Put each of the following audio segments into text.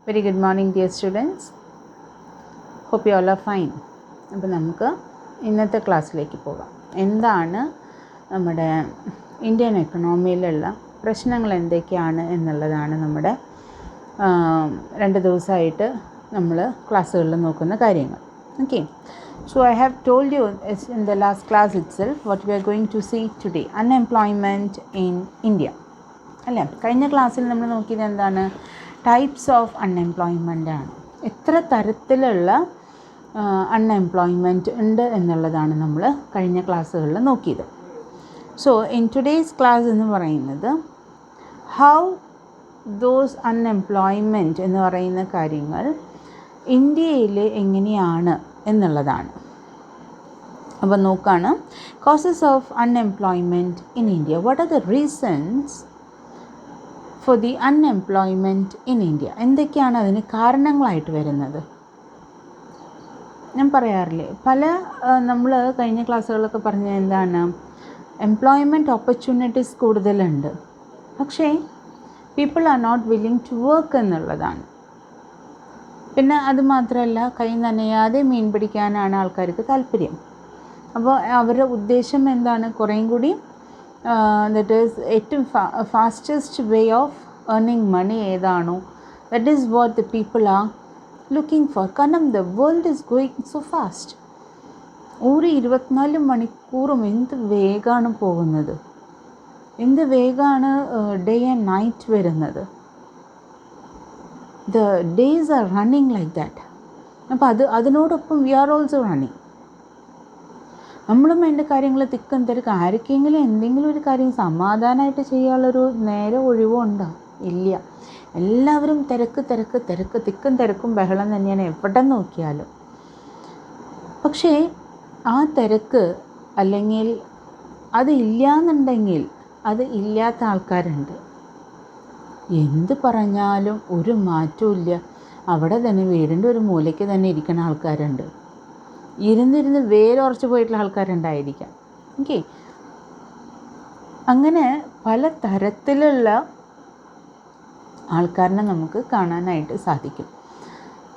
Very good morning, dear students. Hope you all are fine. അപ്പോൾ നമുക്ക് ഇന്നത്തെ ക്ലാസ്സിലേക്ക് പോകാം. എന്താണ് നമ്മുടെ ഇന്ത്യൻ എക്കണോമിയിലുള്ള പ്രശ്നങ്ങൾ എന്തൊക്കെയാണ് എന്നുള്ളതാണ് നമ്മുടെ 2 ദിവസമായിട്ട് നമ്മൾ ക്ലാസ്സുകളിൽ നോക്കുന്ന കാര്യങ്ങൾ. Okay, so I have told you in the last class itself what we are going to see today, unemployment in India. അല്ലേ, കഴിഞ്ഞ ക്ലാസ്സിൽ നമ്മൾ നോക്കിയത് എന്താണ്? ടൈപ്സ് ഓഫ് അൺഎംപ്ലോയ്മെൻ്റ് ആണ്. എത്ര തരത്തിലുള്ള അൺഎംപ്ലോയ്മെൻറ്റ് ഉണ്ട് എന്നുള്ളതാണ് നമ്മൾ കഴിഞ്ഞ ക്ലാസ്സുകളിൽ നോക്കിയത്. സോ ഇൻ ടുഡേയ്സ് ക്ലാസ് എന്ന് പറയുന്നത് ഹൗ ദോസ് അൺഎംപ്ലോയ്മെൻറ്റ് എന്ന് പറയുന്ന കാര്യങ്ങൾ ഇന്ത്യയിൽ എങ്ങനെയാണ് എന്നുള്ളതാണ്. അപ്പോൾ നോക്കുകയാണ്, causes of unemployment in India. What are the reasons for the unemployment in India? എന്തൊക്കെയാണ് അതിന് കാരണങ്ങളായിട്ട് വരുന്നത്? ഞാൻ പറയാറില്ലേ, നമ്മൾ കഴിഞ്ഞ ക്ലാസ്സുകളിലൊക്കെ പറഞ്ഞ എന്താണ്, എംപ്ലോയ്മെൻറ്റ് ഓപ്പർച്യൂണിറ്റീസ് കൂടുതലുണ്ട്, പക്ഷേ people are not willing to work എന്നുള്ളതാണ്. പിന്നെ അതുമാത്രമല്ല, കൈ നനയാതെ മീൻ പിടിക്കാനാണ് ആൾക്കാർക്ക് താല്പര്യം. അപ്പോൾ അവരുടെ ഉദ്ദേശം എന്താണ്? കുറേയും കൂടി ദറ്റ് ഈസ് ഏറ്റവും fastest way of earning money ഏതാണോ, that is what the people are looking for. കാരണം the world is going so fast. ഒരു 24 മണിക്കൂറും എന്ത് വേഗമാണ് പോകുന്നത്, എന്ത് വേഗമാണ് ഡേ ആൻഡ് നൈറ്റ് വരുന്നത്. The days are running like that. അപ്പോൾ അതിനോടൊപ്പം വി ആർ ഓൾസോ റണ്ണിങ്. നമ്മളും എൻ്റെ കാര്യങ്ങൾ തിക്കും തിരക്കും. ആർക്കെങ്കിലും എന്തെങ്കിലും ഒരു കാര്യം സമാധാനമായിട്ട് ചെയ്യാനുള്ളൊരു നേരെ ഒഴിവോ ഉണ്ടോ? ഇല്ല. എല്ലാവരും തിരക്ക് തിരക്ക് തിരക്ക്, തിക്കും തിരക്കും ബഹളം തന്നെയാണ് എവിടെ നോക്കിയാലും. പക്ഷേ ആ തിരക്ക് അല്ലെങ്കിൽ അത് ഇല്ലയെന്നുണ്ടെങ്കിൽ അത് ഇല്ലാത്ത ആൾക്കാരുണ്ട്. എന്ത് പറഞ്ഞാലും ഒരു മാറ്റവും ഇല്ല, അവിടെ തന്നെ വീടിൻ്റെ ഒരു മൂലയ്ക്ക് തന്നെ ഇരിക്കുന്ന ആൾക്കാരുണ്ട്. ഇരുന്നിരുന്ന് വേരുറച്ച് പോയിട്ടുള്ള ആൾക്കാരുണ്ടായിരിക്കാം. ഓക്കെ, അങ്ങനെ പല തരത്തിലുള്ള ആൾക്കാരിനെ നമുക്ക് കാണാനായിട്ട് സാധിക്കും.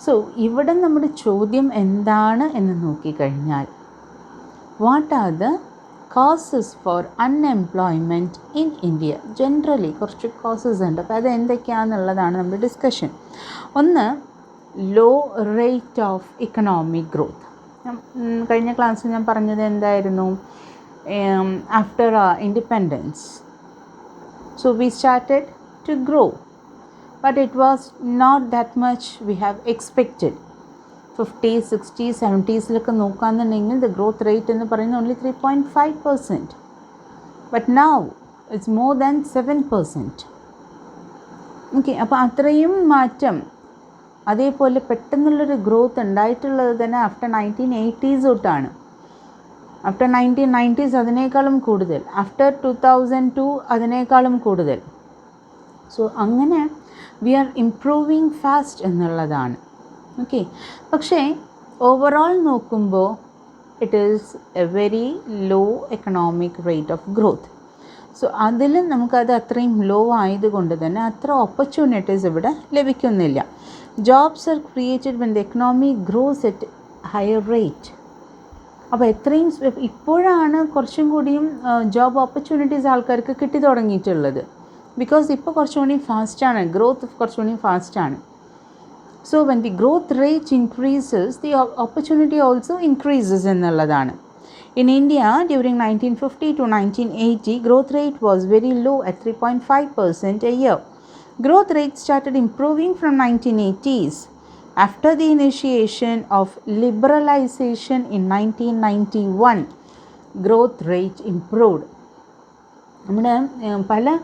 സോ ഇവിടെ നമ്മുടെ ചോദ്യം എന്താണ് എന്ന് നോക്കിക്കഴിഞ്ഞാൽ, what are the causes for unemployment in India? Generally കുറച്ച് കോസസ് ഉണ്ട്. അപ്പോൾ അത് എന്തൊക്കെയാണെന്നുള്ളതാണ് നമ്മുടെ ഡിസ്കഷൻ. ഒന്ന്, low rate of economic growth. കഴിഞ്ഞ ക്ലാസ്സിൽ ഞാൻ പറഞ്ഞത് എന്തായിരുന്നു? After independence, so we started to grow, but it was not that much we have expected. 50s, 60s, 70s നോക്കുകയാണെന്നുണ്ടെങ്കിൽ ദ ഗ്രോത്ത് റേറ്റ് എന്ന് പറയുന്നത് only 3.5%, but now it's more than 7%. Okay, അപ്പോൾ അത്രയും മാറ്റം. അതേപോലെ പെട്ടെന്നുള്ളൊരു ഗ്രോത്ത് ഉണ്ടായിട്ടുള്ളത് തന്നെ ആഫ്റ്റർ 1980s തൊട്ടാണ്. ആഫ്റ്റർ 1990s അതിനേക്കാളും കൂടുതൽ, ആഫ്റ്റർ 2002 അതിനേക്കാളും കൂടുതൽ. സോ അങ്ങനെ വി ആർ ഇംപ്രൂവിങ് ഫാസ്റ്റ് എന്നുള്ളതാണ്. ഓക്കെ, പക്ഷേ ഓവറോൾ നോക്കുമ്പോൾ it is a very low economic rate of growth. So അതിൽ നമുക്കത് അത്രയും ലോ ആയതുകൊണ്ട് തന്നെ അത്ര ഓപ്പർച്യൂണിറ്റീസ് ഇവിടെ ലഭിക്കുന്നില്ല. Jobs are created when the economy gross at higher rate. അപ്പോൾ എത്രയും ഇപ്പോഴാണ് കുറച്ചും കൂടിയും ജോബ് ഓപ്പർച്യൂണിറ്റീസ് ആൾക്കാർക്ക് കിട്ടി തുടങ്ങിയിട്ടുള്ളത്. ബിക്കോസ് ഇപ്പോൾ കുറച്ചും കൂടി ഫാസ്റ്റാണ്, ഗ്രോത്ത് കുറച്ചും കൂടി ഫാസ്റ്റാണ്. So when the growth rate increases, the opportunity also increases എന്നുള്ളതാണ്. In India, during 1950 to 1980, growth rate was very low at 3.5% a year. Growth rate started improving from 1980s. After the initiation of liberalization in 1991, growth rate improved. നമ്മുടെ പല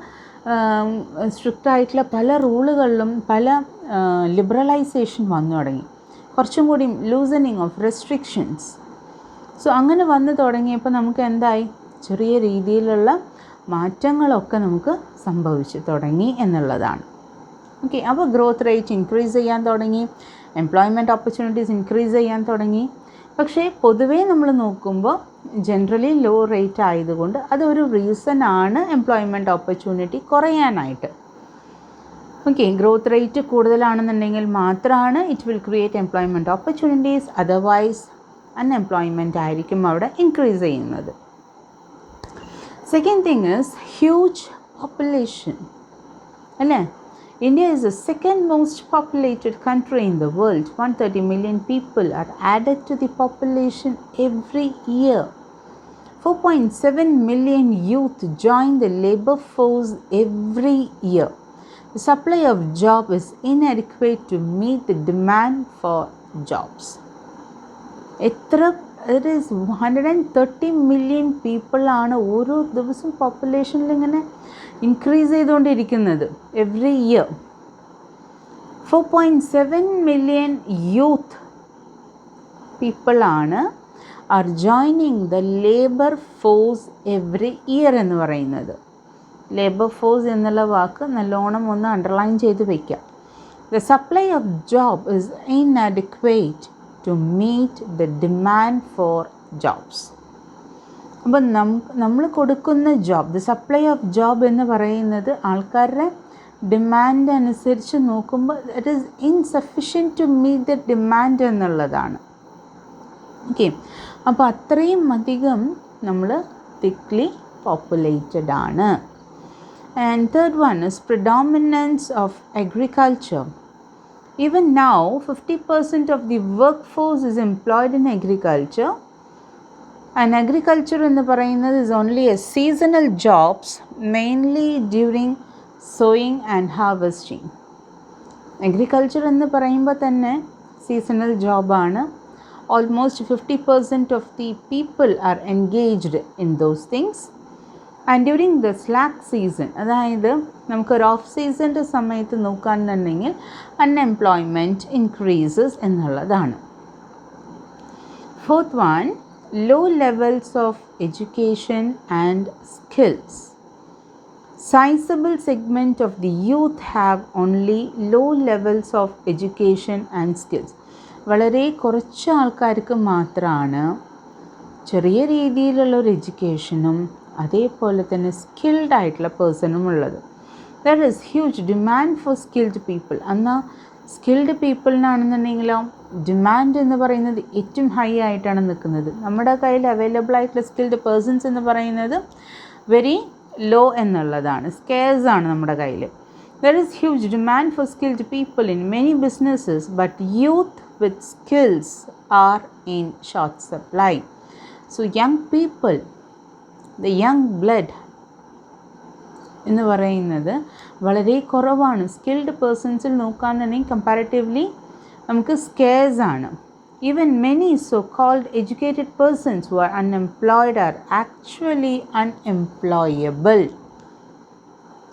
strict ആയിട്ടുള്ള പല റൂളുകളിലും പല liberalisation വന്നു തുടങ്ങി. കുറച്ചും കൂടി ലൂസനിങ് ഓഫ് റെസ്ട്രിക്ഷൻസ്. സോ അങ്ങനെ വന്നു തുടങ്ങിയപ്പോൾ നമുക്ക് എന്തായി? ചെറിയ രീതിയിലുള്ള മാറ്റങ്ങളൊക്കെ നമുക്ക് സംഭവിച്ചു തുടങ്ങി എന്നുള്ളതാണ്. ഓക്കെ, അപ്പോൾ ഗ്രോത്ത് റേറ്റ് ഇൻക്രീസ് ചെയ്യാൻ തുടങ്ങി, എംപ്ലോയ്മെൻറ്റ് ഓപ്പർച്യൂണിറ്റീസ് ഇൻക്രീസ് ചെയ്യാൻ തുടങ്ങി. പക്ഷേ പൊതുവേ നമ്മൾ നോക്കുമ്പോൾ ജനറലി ലോ റേറ്റ് ആയതുകൊണ്ട് അതൊരു റീസൺ ആണ് എംപ്ലോയ്മെൻറ്റ് ഓപ്പർച്യൂണിറ്റി കുറയാനായിട്ട്. ഓക്കെ, ഗ്രോത്ത് റേറ്റ് കൂടുതലാണെന്നുണ്ടെങ്കിൽ മാത്രമാണ് it will create employment opportunities, otherwise unemployment ആയിരിക്കും അവിടെ ഇൻക്രീസ് ചെയ്യുന്നത്. Second thing is huge population അല്ലേ. India is the second most populated country in the world. 130 million people are added to the population every year. 4.7 million youth join the labor force every year. The supply of job is inadequate to meet the demand for jobs. It is 130 million people ആണ് ഓരോ ദിവസം പോപ്പുലേഷനിൽ ഇങ്ങനെ increase ചെയ്തുകൊണ്ടിരിക്കുന്നത് every year. 4.7 million youth people ആണ് are joining the labour force every year എന്ന് പറയുന്നത്. Labour force എന്നുള്ള വാക്ക് നല്ലോണം ഒന്ന് അണ്ടർലൈൻ ചെയ്ത് വയ്ക്കുക. The supply of job is inadequate to meet the demand for jobs. അപ്പം നമ്മൾ കൊടുക്കുന്ന job, the supply of job എന്ന് പറയുന്നത് ആൾക്കാരുടെ ഡിമാൻഡ് അനുസരിച്ച് നോക്കുമ്പോൾ it is insufficient to meet the demand എന്നുള്ളതാണ്. ഓക്കെ, അപ്പോൾ അത്രയും അധികം നമ്മൾ തിക്ലി പോപ്പുലേറ്റഡ് ആണ്. And third one is predominance of agriculture. Even now 50% of the workforce is employed in agriculture. And agriculture എന്ന് പറയുന്നത് is only a seasonal jobs, mainly during sowing and harvesting. Agriculture എന്ന് പറയുമ്പോൾ തന്നെ seasonal ജോബാണ്. Almost 50% of the people are engaged in those things. And during the slack season, അതായത് നമുക്കൊരു of സീസണിൻ്റെ സമയത്ത് നോക്കുകയാണെന്നുണ്ടെങ്കിൽ unemployment increases എന്നുള്ളതാണ്. Fourth one, low levels of education and skills. Sizable segment of the youth have only low levels of education and skills. വളരെ കുറച്ച് ആൾക്കാർക്ക് മാത്രമാണ് ചെറിയ രീതിയിലുള്ളൊരു എഡ്യൂക്കേഷനും അതേപോലെ തന്നെ സ്കിൽഡ് ആയിട്ടുള്ള പേഴ്സണും ഉള്ളത്. There is huge demand for skilled people. എന്നാൽ സ്കിൽഡ് പീപ്പിളിനാണെന്നുണ്ടെങ്കിലോ ഡിമാൻഡ് എന്ന് പറയുന്നത് ഏറ്റവും ഹൈ ആയിട്ടാണ് നിൽക്കുന്നത്. നമ്മുടെ കയ്യിൽ അവൈലബിൾ ആയിട്ടുള്ള സ്കിൽഡ് പേഴ്സൺസ് എന്ന് പറയുന്നത് വെരി ലോ എന്നുള്ളതാണ്, സ്കേഴ്സ് ആണ് നമ്മുടെ കയ്യിൽ. There is huge demand for skilled people in many businesses, but youth with skills are in short supply. So young people, the young blood എന്ന് പറയുന്നത് വളരെ കുറവാണ്. സ്കിൽഡ് പേഴ്സൺസിൽ നോക്കുകയാണെന്നുണ്ടെങ്കിൽ കമ്പാരിറ്റീവ്ലി നമുക്ക് സ്കേഴ്സ് ആണ്. Even many so called educated persons who are unemployed are actually unemployable.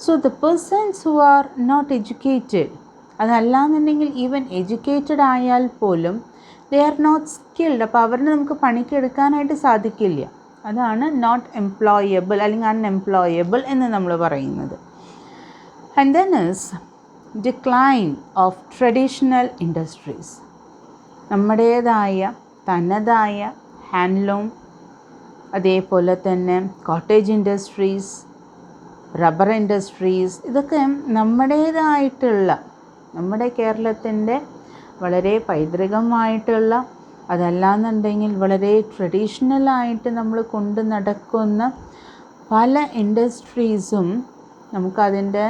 So the persons who are not educated, അതല്ലാന്നുണ്ടെങ്കിൽ even educated ആയാൽ പോലും ദേ ആർ നോട്ട് സ്കിൽഡ്. അപ്പോൾ അവരിനെ നമുക്ക് പണിക്കെടുക്കാനായിട്ട് സാധിക്കില്ല. അതാണ് നോട്ട് എംപ്ലോയബിൾ അല്ലെങ്കിൽ അൺഎംപ്ലോയബിൾ എന്ന് നമ്മൾ പറയുന്നത്. And then is decline of traditional industries. നമ്മുടേതായ തനതായ ഹാൻഡ്ലൂം, അതേപോലെ തന്നെ കോട്ടേജ് ഇൻഡസ്ട്രീസ്, റബ്ബർ ഇൻഡസ്ട്രീസ്, ഇതൊക്കെ നമ്മുടേതായിട്ടുള്ള നമ്മുടെ കേരളത്തിൻ്റെ വളരെ പൈതൃകമായിട്ടുള്ള, അതല്ലാന്നുണ്ടെങ്കിൽ വളരെ ട്രഡീഷണലായിട്ട് നമ്മൾ കൊണ്ട് നടക്കുന്ന പല ഇൻഡസ്ട്രീസും നമുക്കതിൻ്റെ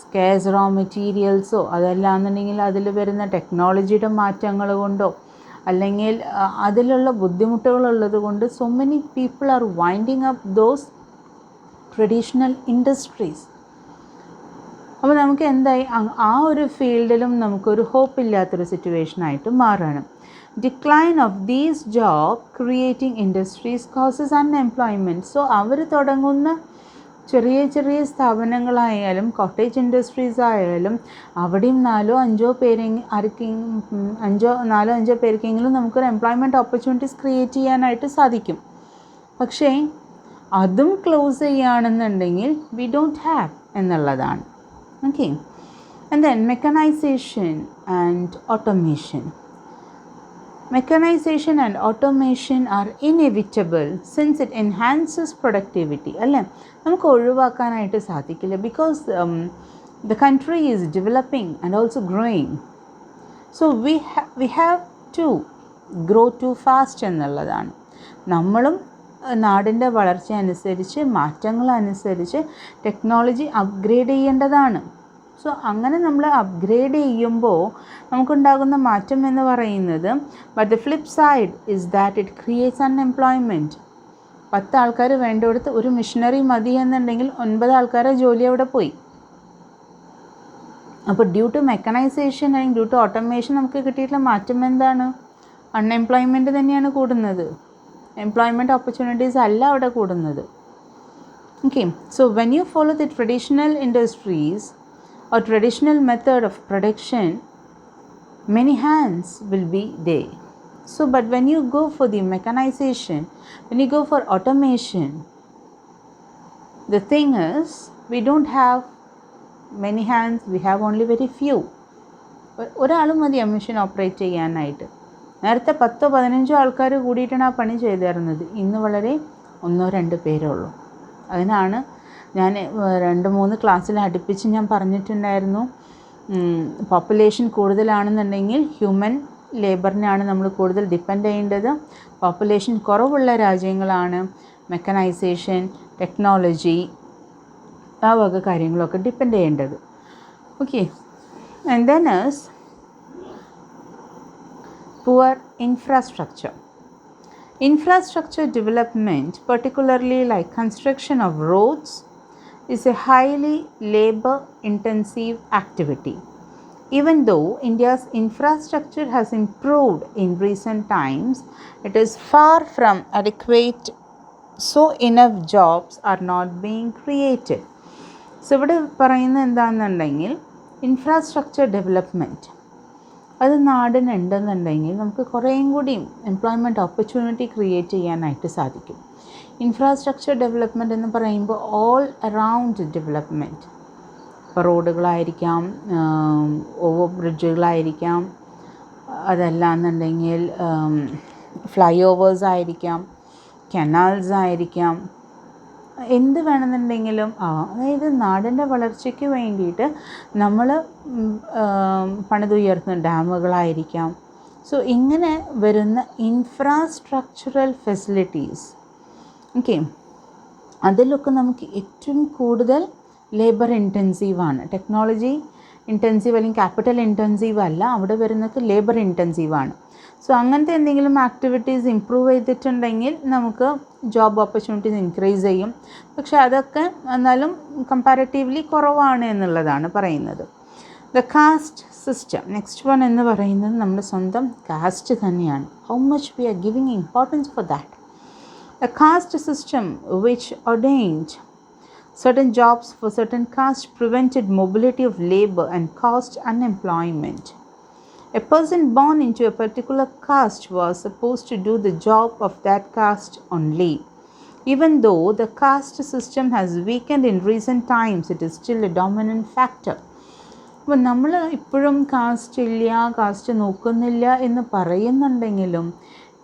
സ്കേഴ്സ് റോ മെറ്റീരിയൽസോ അതല്ലാന്നുണ്ടെങ്കിൽ അതിൽ വരുന്ന ടെക്നോളജിയുടെ മാറ്റങ്ങൾ കൊണ്ടോ അല്ലെങ്കിൽ അതിലുള്ള ബുദ്ധിമുട്ടുകളുള്ളത് കൊണ്ട് so many people are winding up those traditional industries. അപ്പോൾ നമുക്ക് എന്തായി, ആ ഒരു ഫീൽഡിലും നമുക്കൊരു ഹോപ്പില്ലാത്തൊരു സിറ്റുവേഷനായിട്ട് മാറുകയാണ്. Decline of these job creating industries causes unemployment. So അവർ തുടങ്ങുന്ന ചെറിയ ചെറിയ സ്ഥാപനങ്ങളായാലും കോട്ടേജ് ഇൻഡസ്ട്രീസ് ആയാലും അവിടെയും 4-5 പേർക്കെങ്കിലും നമുക്കൊരു എംപ്ലോയ്മെൻറ്റ് ഓപ്പർച്യൂണിറ്റീസ് ക്രിയേറ്റ് ചെയ്യാനായിട്ട് സാധിക്കും. പക്ഷേ അതും ക്ലോസ് ചെയ്യുകയാണെന്നുണ്ടെങ്കിൽ വി ഡോണ്ട് ഹാവ് എന്നുള്ളതാണ്. Okay, and then mechanisation and automation. Mechanization and automation are inevitable since it enhances productivity. അല്ലേ, നമുക്ക് ഒഴിവാക്കാനായിട്ട് സാധിക്കില്ല. Because the country is developing and also growing. So we have to grow too fast എന്നുള്ളതാണ്. നമ്മളും നാടിൻ്റെ വളർച്ച അനുസരിച്ച് മാറ്റങ്ങളനുസരിച്ച് ടെക്നോളജി അപ്ഗ്രേഡ് ചെയ്യേണ്ടതാണ്. സോ അങ്ങനെ നമ്മൾ അപ്ഗ്രേഡ് ചെയ്യുമ്പോൾ നമുക്കുണ്ടാകുന്ന മാറ്റം എന്ന് പറയുന്നത്, but the flip side is that it creates unemployment. 10 ആൾക്കാർ വേണ്ടിടത്ത് ഒരു മിഷനറി മതി എന്നുണ്ടെങ്കിൽ 9 ആൾക്കാരെ ജോലി അവിടെ പോയി. അപ്പോൾ ഡ്യൂ ടു മെക്കനൈസേഷൻ അല്ലെങ്കിൽ ഡ്യൂ ടു ഓട്ടോമേഷൻ നമുക്ക് കിട്ടിയിട്ടുള്ള മാറ്റം എന്താണ്? അൺഎംപ്ലോയ്മെൻറ്റ് തന്നെയാണ് കൂടുന്നത്. എംപ്ലോയ്മെൻറ്റ് ഓപ്പർച്യൂണിറ്റീസ് അല്ല അവിടെ കൂടുന്നത്. Okay, so when you follow the traditional industries or traditional method of production, many hands will be there. So but when you go for the mechanization, when you go for automation, the thing is we don't have many hands, we have only very few. ഒരാളും മതി ആ machine operate ചെയ്യാനായിട്ട്. നേരത്തെ 10-15 ആൾക്കാർ കൂടിയിട്ടാണ് ആ പണി ചെയ്തിരുന്നത്. ഇന്ന് വളരെ 1-2 പേരേ ഉള്ളൂ. അതിനാണ് ഞാൻ 2-3 ക്ലാസ്സിൽ അടുപ്പിച്ച് ഞാൻ പറഞ്ഞിട്ടുണ്ടായിരുന്നു, പോപ്പുലേഷൻ കൂടുതലാണെന്നുണ്ടെങ്കിൽ ഹ്യൂമൻ ലേബറിനാണ് നമ്മൾ കൂടുതൽ ഡിപ്പെൻഡ് ചെയ്യേണ്ടത്. പോപ്പുലേഷൻ കുറവുള്ള രാജ്യങ്ങളാണ് മെക്കനൈസേഷൻ, ടെക്നോളജി, ആ വക കാര്യങ്ങളൊക്കെ ഡിപ്പെൻഡ് ചെയ്യേണ്ടത്. Okay, and then is poor infrastructure. Infrastructure development, particularly like construction of roads, is a highly labor-intensive activity. Even though India's infrastructure has improved in recent times, it is far from adequate, so enough jobs are not being created. So ഇവിടെ പറയുന്നത് എന്താണെന്നുണ്ടെങ്കിൽ infrastructure development അത് നാടിനുണ്ടെന്നുണ്ടെങ്കിൽ നമുക്ക് കുറേയും കൂടി employment opportunity create ചെയ്യാനായിട്ട് സാധിക്കും. Infrastructure development എന്ന് പറയുമ്പോൾ ഓൾ അറൗണ്ട് ഡെവലപ്മെൻറ്റ്, ഇപ്പോൾ റോഡുകളായിരിക്കാം, ഓവർ ബ്രിഡ്ജുകളായിരിക്കാം, അതല്ലാന്നുണ്ടെങ്കിൽ ഫ്ലൈ ഓവേഴ്സ് ആയിരിക്കാം, കനാൽസ് ആയിരിക്കാം, എന്ത് വേണമെന്നുണ്ടെങ്കിലും അതായത് നാടിൻ്റെ വളർച്ചയ്ക്ക് വേണ്ടിയിട്ട് നമ്മൾ പണിതുയർത്തുന്ന ഡാമുകളായിരിക്കാം. സോ ഇങ്ങനെ വരുന്ന ഇൻഫ്രാസ്ട്രക്ചറൽ ഫെസിലിറ്റീസ്, ഓക്കെ, അതിലൊക്കെ നമുക്ക് ഏറ്റവും കൂടുതൽ ലേബർ ഇൻറ്റൻസീവാണ്. ടെക്നോളജി ഇൻറ്റൻസീവ് അല്ലെങ്കിൽ ക്യാപിറ്റൽ ഇൻറ്റൻസീവ് അല്ല, അവിടെ വരുന്നത് ലേബർ ഇൻറ്റൻസീവാണ്. സോ അങ്ങനത്തെ എന്തെങ്കിലും ആക്ടിവിറ്റീസ് ഇമ്പ്രൂവ് ചെയ്തിട്ടുണ്ടെങ്കിൽ നമുക്ക് ജോബ് ഓപ്പർച്യൂണിറ്റീസ് ഇൻക്രീസ് ചെയ്യും. പക്ഷേ അതൊക്കെ എന്നാലും കമ്പാരിറ്റീവ്ലി കുറവാണ് എന്നുള്ളതാണ് പറയുന്നത്. The caste system, next one എന്ന് പറയുന്നത് നമ്മുടെ സ്വന്തം കാസ്റ്റ് തന്നെയാണ്. How much V R giving importance for that. The caste system which ordained certain jobs for certain caste prevented mobility of labor and caused unemployment. A person born into a particular caste was supposed to do the job of that caste only. Even though the caste system has weakened in recent times, it is still a dominant factor. അപ്പോൾ നമ്മൾ ഇപ്പോഴും cast ഇല്ല, cast നോക്കുന്നില്ല എന്ന് പറയുന്നുണ്ടെങ്കിലും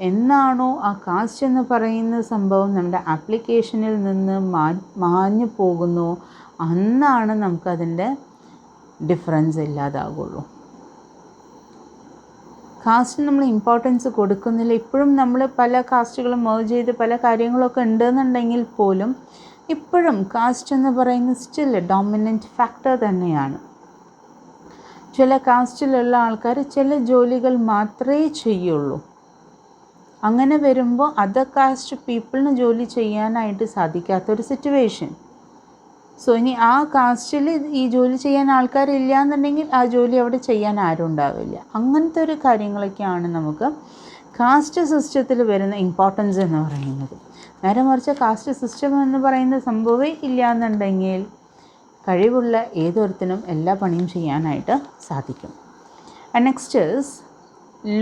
എന്നാണോ ആ cast എന്ന് പറയുന്ന സംഭവം നമ്മുടെ ആപ്ലിക്കേഷനിൽ നിന്ന് മാഞ്ഞു പോകുന്നു, അന്നാണ് നമുക്കതിൻ്റെ ഡിഫറൻസ് ഇല്ലാതാകുള്ളൂ. കാസ്റ്റിന് നമ്മൾ ഇമ്പോർട്ടൻസ് കൊടുക്കുന്നില്ല. ഇപ്പോഴും നമ്മൾ പല കാസ്റ്റുകളും മേർജ് ചെയ്ത് പല കാര്യങ്ങളൊക്കെ ഉണ്ടെന്നുണ്ടെങ്കിൽ പോലും ഇപ്പോഴും കാസ്റ്റ് എന്ന് പറയുന്നത് സ്റ്റിൽ ഡോമിനൻറ്റ് ഫാക്ടർ തന്നെയാണ്. ചില കാസ്റ്റിലുള്ള ആൾക്കാർ ചില ജോലികൾ മാത്രമേ ചെയ്യുള്ളൂ. അങ്ങനെ വരുമ്പോൾ അതർ കാസ്റ്റ് പീപ്പിളിന് ജോലി ചെയ്യാനായിട്ട് സാധിക്കാത്തൊരു സിറ്റുവേഷൻ. സോ ഇനി ആ കാസ്റ്റിൽ ഈ ജോലി ചെയ്യാൻ ആൾക്കാരില്ല എന്നുണ്ടെങ്കിൽ ആ ജോലി അവിടെ ചെയ്യാൻ ആരും ഉണ്ടാവില്ല. അങ്ങനത്തെ ഒരു കാര്യങ്ങളൊക്കെയാണ് നമുക്ക് കാസ്റ്റ് സിസ്റ്റത്തിൽ വരുന്ന ഇമ്പോർട്ടൻസ് എന്ന് പറയുന്നത്. നേരെ മറിച്ച് കാസ്റ്റ് സിസ്റ്റം എന്ന് പറയുന്ന സംഭവമേ ഇല്ല എന്നുണ്ടെങ്കിൽ കഴിവുള്ള ഏതൊരുത്തിനും എല്ലാ പണിയും ചെയ്യാനായിട്ട് സാധിക്കും. And next is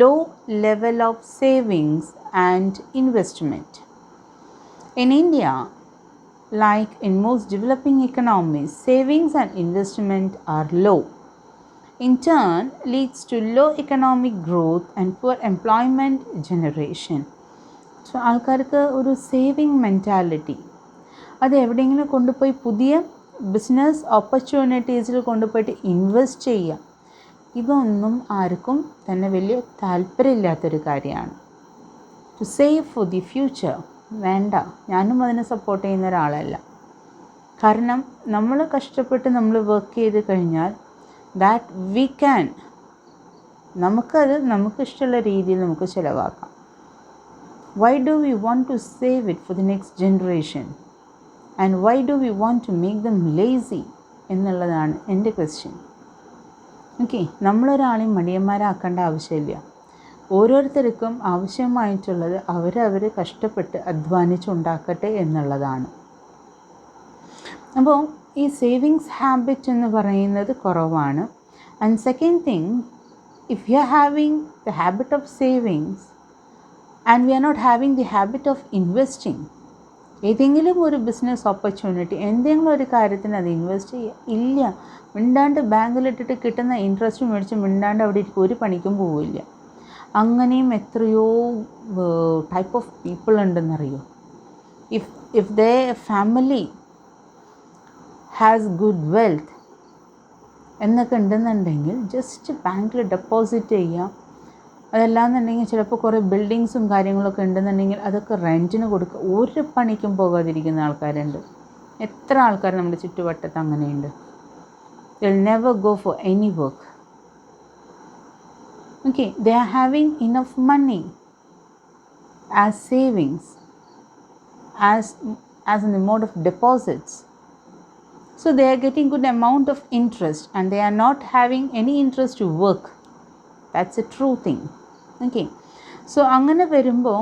low level of savings and investment. In India, like in most developing economies, savings and investment are low. In turn, leads to low economic growth and poor employment generation. So, ആൾക്കാർക്ക് ഒരു saving mentality അത് എവിടെയെങ്കിലും കൊണ്ടുപോയി പുതിയ business ഓപ്പർച്യൂണിറ്റീസിൽ കൊണ്ടുപോയിട്ട് invest ചെയ്യുക, ഇതൊന്നും ആർക്കും തന്നെ വലിയ താല്പര്യമില്ലാത്തൊരു കാര്യമാണ്. To save for the future വേണ്ട, ഞാനും അതിനെ സപ്പോർട്ട് ചെയ്യുന്ന ഒരാളല്ല. കാരണം നമ്മൾ കഷ്ടപ്പെട്ട് നമ്മൾ വർക്ക് ചെയ്ത് കഴിഞ്ഞാൽ ദാറ്റ് വി ക്യാൻ, നമുക്കത് നമുക്കിഷ്ടമുള്ള രീതിയിൽ നമുക്ക് ചിലവാക്കാം. Why do we want to save it for the next generation and why do we want to make them lazy എന്നുള്ളതാണ് എൻ്റെ ക്വസ്റ്റ്യൻ. ഓക്കെ, നമ്മളൊരാളെയും മടിയന്മാരാക്കേണ്ട ആവശ്യമില്ല. ഓരോരുത്തർക്കും ആവശ്യമായിട്ടുള്ളത് അവരവർ കഷ്ടപ്പെട്ട് അധ്വാനിച്ചുണ്ടാക്കട്ടെ എന്നുള്ളതാണ്. അപ്പോൾ ഈ സേവിങ്സ് ഹാബിറ്റ് എന്ന് പറയുന്നത് കുറവാണ്. And second thing, if you are having the habit of savings and we are not having the habit of investing, ഏതെങ്കിലും ഒരു ബിസിനസ് ഓപ്പർച്യൂണിറ്റി എന്തെങ്കിലും ഒരു കാര്യത്തിന് അത് ഇൻവെസ്റ്റ് ചെയ്യുക ഇല്ല, മിണ്ടാണ്ട് ബാങ്കിലിട്ടിട്ട് കിട്ടുന്ന ഇൻട്രസ്റ്റ് മേടിച്ച് മിണ്ടാണ്ട് അവിടെ ഇരിക്കും, ഒരു പണിക്കും പോവില്ല. അങ്ങനെയും എത്രയോ ടൈപ്പ് ഓഫ് പീപ്പിൾ ഉണ്ടെന്നറിയോ. If they family has good wealth എന്നൊക്കെ ഉണ്ടെന്നുണ്ടെങ്കിൽ ജസ്റ്റ് ബാങ്കിൽ ഡെപ്പോസിറ്റ് ചെയ്യാം. അതല്ലാന്നുണ്ടെങ്കിൽ ചിലപ്പോൾ കുറേ ബിൽഡിങ്സും കാര്യങ്ങളൊക്കെ ഉണ്ടെന്നുണ്ടെങ്കിൽ അതൊക്കെ റെൻറ്റിന് കൊടുക്കുക. ഒരു പണിക്കും പോകാതിരിക്കുന്ന ആൾക്കാരുണ്ട്. എത്ര ആൾക്കാർ നമ്മുടെ ചുറ്റുവട്ടത്ത് അങ്ങനെയുണ്ട്. They will never go for any work. Okay, they are having enough money as savings, as in the mode of deposits. So they are getting good amount of interest and they are not having any interest to work. That's a true thing. Okay, so അങ്ങനെ വരുമ്പോൾ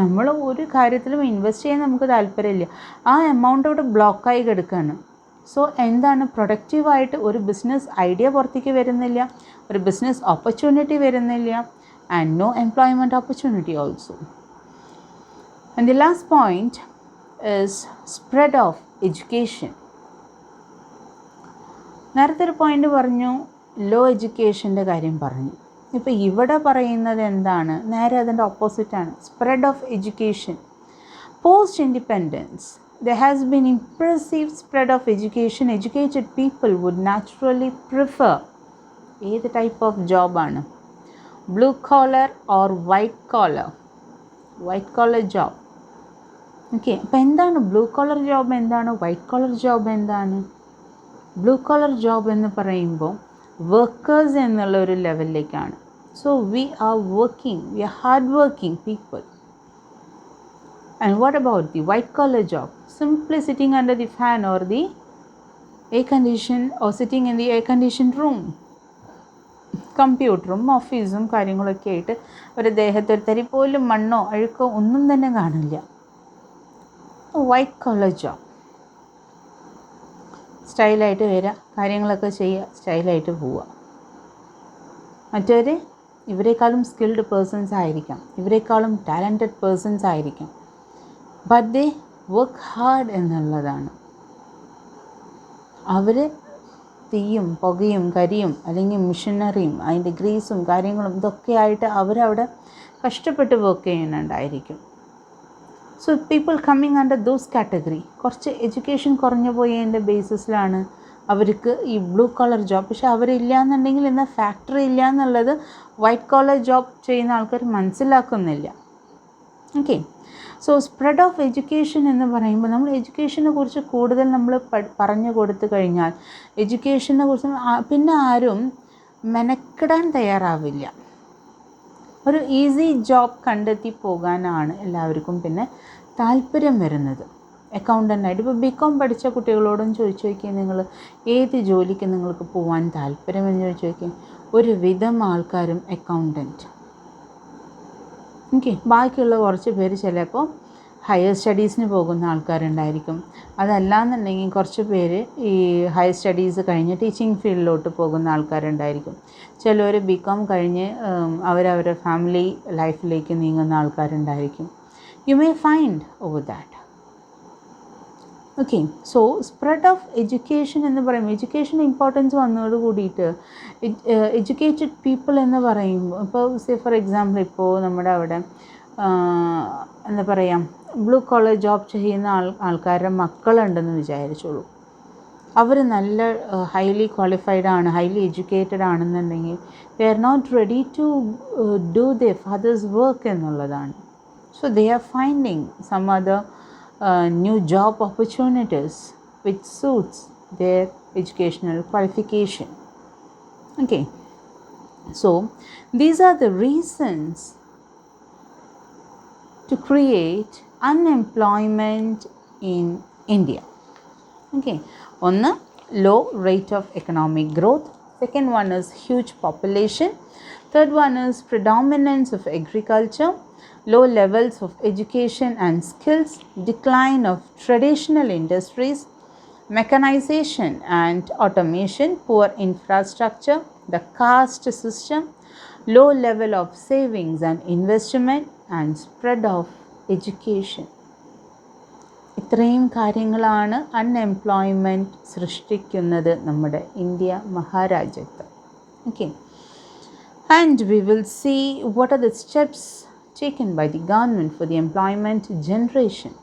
നമ്മൾ ഒരു കാര്യത്തിലും invest ചെയ്യാൻ നമുക്ക് താല്പര്യമില്ല. ആ amount അവിടെ ബ്ലോക്കായി കിടക്കുകയാണ്. സോ എന്താണ്, പ്രൊഡക്റ്റീവായിട്ട് ഒരു ബിസിനസ് ഐഡിയ പുറത്തേക്ക് വരുന്നില്ല, ഒരു ബിസിനസ് ഓപ്പർച്യൂണിറ്റി വരുന്നില്ല, and no employment opportunity also. And the last point is spread of education. നേരത്തെ ഒരു പോയിൻ്റ് പറഞ്ഞു, ലോ എഡ്യൂക്കേഷൻ്റെ കാര്യം പറഞ്ഞു. ഇപ്പോൾ ഇവിടെ പറയുന്നത് എന്താണ്, നേരെ അതിൻ്റെ ഓപ്പോസിറ്റാണ്. Spread of education. Post independence there has been impressive spread of education. Educated people would naturally prefer ഏത് ടൈപ്പ് ഓഫ് ജോബാണ്, blue collar or white collar? White collar job. Okay, അപ്പോൾ എന്താണ് ബ്ലൂ കോളർ ജോബ്, എന്താണ് white collar job, എന്താണ്? Blue collar job എന്ന് പറയുമ്പോൾ workers എന്നുള്ള ഒരു ലെവലിലേക്കാണ്. So we are working, we are hard working people. And what about the white collar job? Simply sitting under the fan or the air condition, or sitting in the air conditioned room. കമ്പ്യൂട്ടറും ഓഫീസും കാര്യങ്ങളൊക്കെ ആയിട്ട് ഒരു ദേഹത്തൊരു തരി പോലും മണ്ണോ അഴുക്കോ ഒന്നും തന്നെ കാണില്ല. White collar job. സ്റ്റൈലായിട്ട് വരിക, കാര്യങ്ങളൊക്കെ ചെയ്യുക, സ്റ്റൈലായിട്ട് പോവുക. മറ്റവർ ഇവരെക്കാളും സ്കിൽഡ് പേഴ്സൺസ് ആയിരിക്കാം, ഇവരെക്കാളും ടാലൻറ്റഡ് പേഴ്സൺസ് ആയിരിക്കാം, ബട്ട് ദേ വർക്ക് ഹാർഡ് എന്നുള്ളതാണ്. അവർ തീയും പുകയും കരിയും അല്ലെങ്കിൽ മിഷനറിയും അതിൻ്റെ ഗ്രീസും കാര്യങ്ങളും ഇതൊക്കെ ആയിട്ട് അവരവിടെ കഷ്ടപ്പെട്ട് വർക്ക് ചെയ്യുന്നുണ്ടായിരിക്കും. So people coming under those category, കുറച്ച് എഡ്യൂക്കേഷൻ കുറഞ്ഞു പോയതിൻ്റെ ബേസിസിലാണ് അവർക്ക് ഈ ബ്ലൂ കോളർ ജോബ്. പക്ഷെ അവരില്ല എന്നുണ്ടെങ്കിൽ ഇന്ന് ഫാക്ടറി ഇല്ല എന്നുള്ളത് വൈറ്റ് കോളർ ജോബ് ചെയ്യുന്ന ആൾക്കാർ മനസ്സിലാക്കുന്നില്ല. Okay, so spread of education എന്ന് പറയുമ്പോൾ നമ്മൾ എഡ്യൂക്കേഷനെ കുറിച്ച് കൂടുതൽ നമ്മൾ പറഞ്ഞു കൊടുത്തു കഴിഞ്ഞാൽ എഡ്യൂക്കേഷനെ കുറിച്ച് പിന്നെ ആരും മെനക്കെടാൻ തയ്യാറാവില്ല. ഒരു ഈസി ജോബ് കണ്ടെത്തി പോകാനാണ് എല്ലാവർക്കും പിന്നെ താല്പര്യം വരുന്നത്. അക്കൗണ്ടൻ്റായിട്ട് ഇപ്പോൾ ബികോം പഠിച്ച കുട്ടികളോടും ചോദിച്ചു നോക്കിയാൽ നിങ്ങൾ ഏത് ജോലിക്ക് നിങ്ങൾക്ക് പോകാൻ താല്പര്യമെന്ന് ചോദിച്ചു നോക്കിയാൽ ഒരുവിധം ആൾക്കാരും അക്കൗണ്ടൻറ്റ്. ഓക്കെ, ബാക്കിയുള്ള കുറച്ച് പേര് ചിലപ്പോൾ ഹയർ സ്റ്റഡീസിന് പോകുന്ന ആൾക്കാരുണ്ടായിരിക്കും. അതല്ലാന്നുണ്ടെങ്കിൽ കുറച്ച് പേര് ഈ ഹയർ സ്റ്റഡീസ് കഴിഞ്ഞ് ടീച്ചിങ് ഫീൽഡിലോട്ട് പോകുന്ന ആൾക്കാരുണ്ടായിരിക്കും. ചിലർ ബികോം കഴിഞ്ഞ് അവരവരുടെ ഫാമിലി ലൈഫിലേക്ക് നീങ്ങുന്ന ആൾക്കാരുണ്ടായിരിക്കും. You may find over that. Okay, so spread of education എന്ന് പറയുമ്പോൾ എഡ്യൂക്കേഷൻ ഇമ്പോർട്ടൻസ് വന്നതോട് കൂടിയിട്ട് എഡ്യൂക്കേറ്റഡ് പീപ്പിൾ എന്ന് പറയുമ്പോൾ ഇപ്പോൾ സേ ഫോർ എക്സാമ്പിൾ ഇപ്പോൾ നമ്മുടെ അവിടെ എന്താ പറയുക ബ്ലൂ കോളർ ജോബ് ചെയ്യുന്ന ആൾക്കാരുടെ മക്കളുണ്ടെന്ന് വിചാരിച്ചോളൂ. അവർ നല്ല ഹൈലി ക്വാളിഫൈഡ് ആണ്, ഹൈലി എഡ്യൂക്കേറ്റഡ് ആണെന്നുണ്ടെങ്കിൽ they are not ready to do their father's work എന്നുള്ളതാണ്. So they are finding some other new job opportunities which suits their educational qualification. Okay, so these are the reasons to create unemployment in India. Okay, one, low rate of economic growth. Second one is huge population. Third one is predominance of agriculture, low levels of education and skills, decline of traditional industries, mechanization and automation, poor infrastructure, the caste system, low level of savings and investment, and spread of education. ഇത്രയും കാര്യങ്ങളാണ് unemployment സൃഷ്ടിക്കുന്നത് നമ്മുടെ India മഹാരാജ്യത്ത്. Okay, and we will see what are the steps taken by the government for the employment generation.